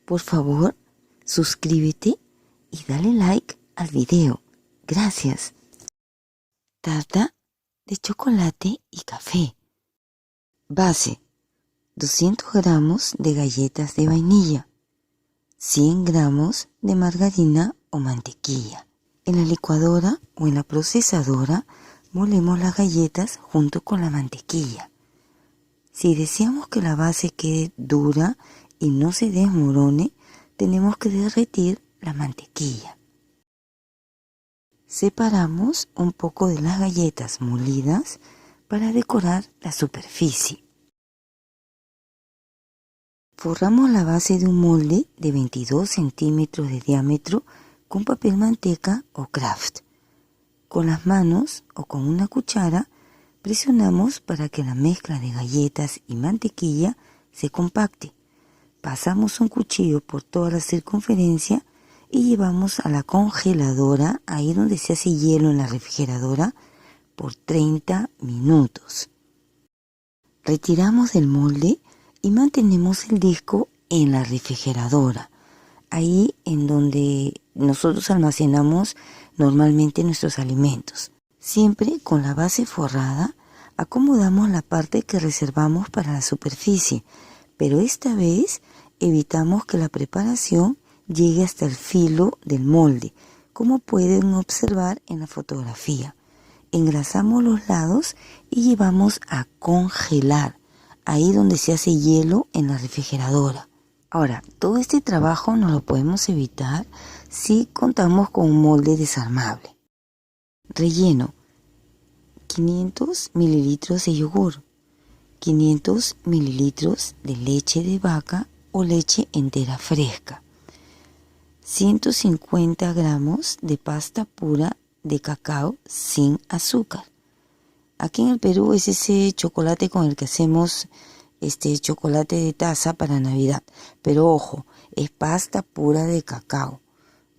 Por favor, suscríbete y dale like al video. Gracias. Tarta de chocolate y café. Base: 200 gramos de galletas de vainilla, 100 gramos de margarina o mantequilla. En la licuadora o en la procesadora molemos las galletas junto con la mantequilla. Si deseamos que la base quede dura y no se desmorone, tenemos que derretir la mantequilla. Separamos un poco de las galletas molidas para decorar la superficie. Forramos la base de un molde de 22 centímetros de diámetro con papel manteca o Kraft. Con las manos o con una cuchara presionamos para que la mezcla de galletas y mantequilla se compacte. Pasamos un cuchillo por toda la circunferencia y llevamos a la congeladora, ahí donde se hace hielo en la refrigeradora, por 30 minutos. Retiramos del molde y mantenemos el disco en la refrigeradora, ahí en donde nosotros almacenamos normalmente nuestros alimentos. Siempre con la base forrada, acomodamos la parte que reservamos para la superficie, pero esta vez evitamos que la preparación llegue hasta el filo del molde, como pueden observar en la fotografía. Engrasamos los lados y llevamos a congelar, ahí donde se hace hielo en la refrigeradora. Ahora, todo este trabajo no lo podemos evitar si contamos con un molde desarmable. Relleno: 500 mililitros de yogur, 500 mililitros de leche de vaca o leche entera fresca, 150 gramos de pasta pura de cacao sin azúcar. Aquí en el Perú es ese chocolate con el que hacemos chocolate de taza para Navidad, pero ojo, es pasta pura de cacao,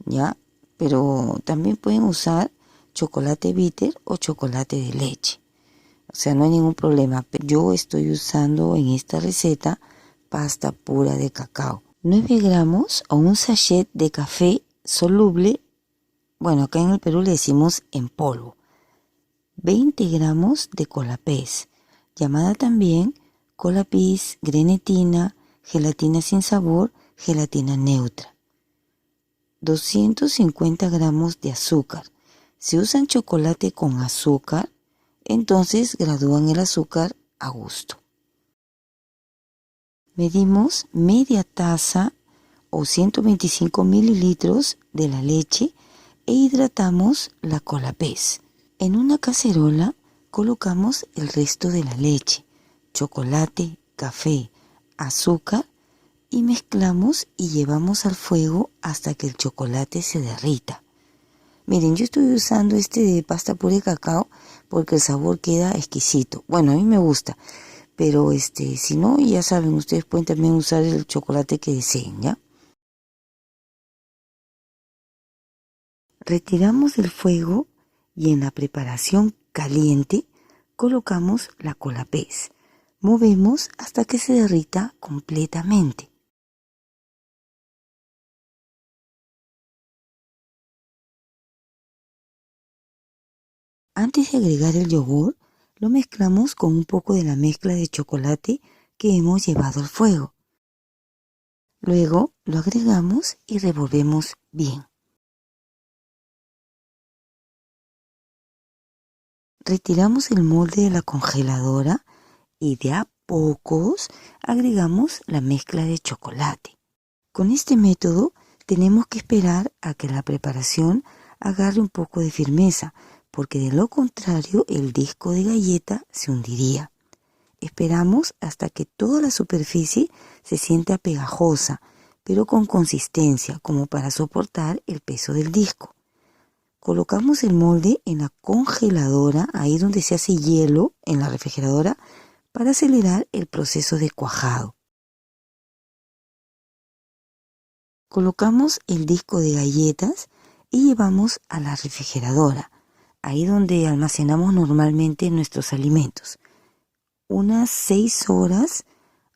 ¿ya? Pero también pueden usar chocolate bitter o chocolate de leche. O sea, no hay ningún problema. Yo estoy usando en esta receta pasta pura de cacao. 9 gramos o un sachet de café soluble, bueno, acá en el Perú le decimos en polvo. 20 gramos de Colapés, llamada también Colapis, grenetina, gelatina sin sabor, gelatina neutra. 250 gramos de azúcar. Si usan chocolate con azúcar, entonces gradúan el azúcar a gusto. Medimos media taza o 125 mililitros de la leche e hidratamos la Colapés. En una cacerola colocamos el resto de la leche, chocolate, café, azúcar y mezclamos y llevamos al fuego hasta que el chocolate se derrita. Miren, yo estoy usando de pasta pura de cacao porque el sabor queda exquisito. Bueno, a mí me gusta, pero si no, ya saben, ustedes pueden también usar el chocolate que deseen, ¿ya? Retiramos del fuego y en la preparación caliente colocamos la Colapés. Movemos hasta que se derrita completamente. Antes de agregar el yogur, lo mezclamos con un poco de la mezcla de chocolate que hemos llevado al fuego. Luego lo agregamos y revolvemos bien. Retiramos el molde de la congeladora y de a pocos agregamos la mezcla de chocolate. Con este método tenemos que esperar a que la preparación agarre un poco de firmeza, porque de lo contrario el disco de galleta se hundiría. Esperamos hasta que toda la superficie se sienta pegajosa, pero con consistencia como para soportar el peso del disco. Colocamos el molde en la congeladora, ahí donde se hace hielo en la refrigeradora, para acelerar el proceso de cuajado. Colocamos el disco de galletas y llevamos a la refrigeradora, ahí donde almacenamos normalmente nuestros alimentos. Unas 6 horas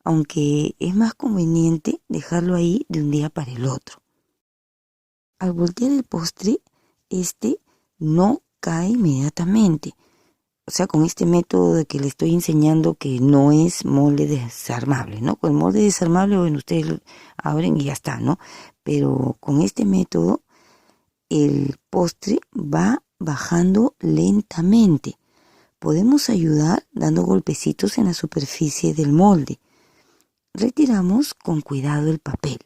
aunque es más conveniente dejarlo ahí de un día para el otro. Al voltear el postre, este no cae inmediatamente. O sea, con este método de que le estoy enseñando que no es molde desarmable, ¿no? Con el molde desarmable, bueno, ustedes lo abren y ya está, ¿no? Pero con este método, el postre va bajando lentamente. Podemos ayudar dando golpecitos en la superficie del molde. Retiramos con cuidado el papel.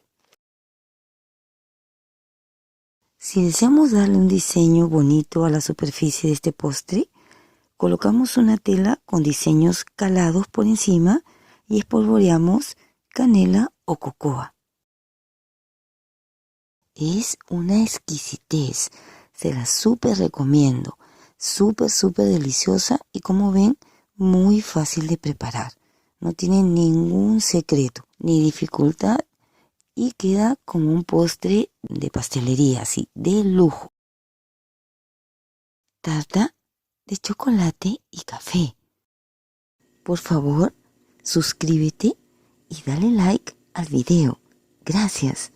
Si deseamos darle un diseño bonito a la superficie de este postre, colocamos una tela con diseños calados por encima y espolvoreamos canela o cocoa. Es una exquisitez, se la súper recomiendo, súper deliciosa y como ven, muy fácil de preparar. No tiene ningún secreto ni dificultad y queda como un postre de pastelería, así, de lujo. Tarta de chocolate y café. Por favor, suscríbete y dale like al video. Gracias.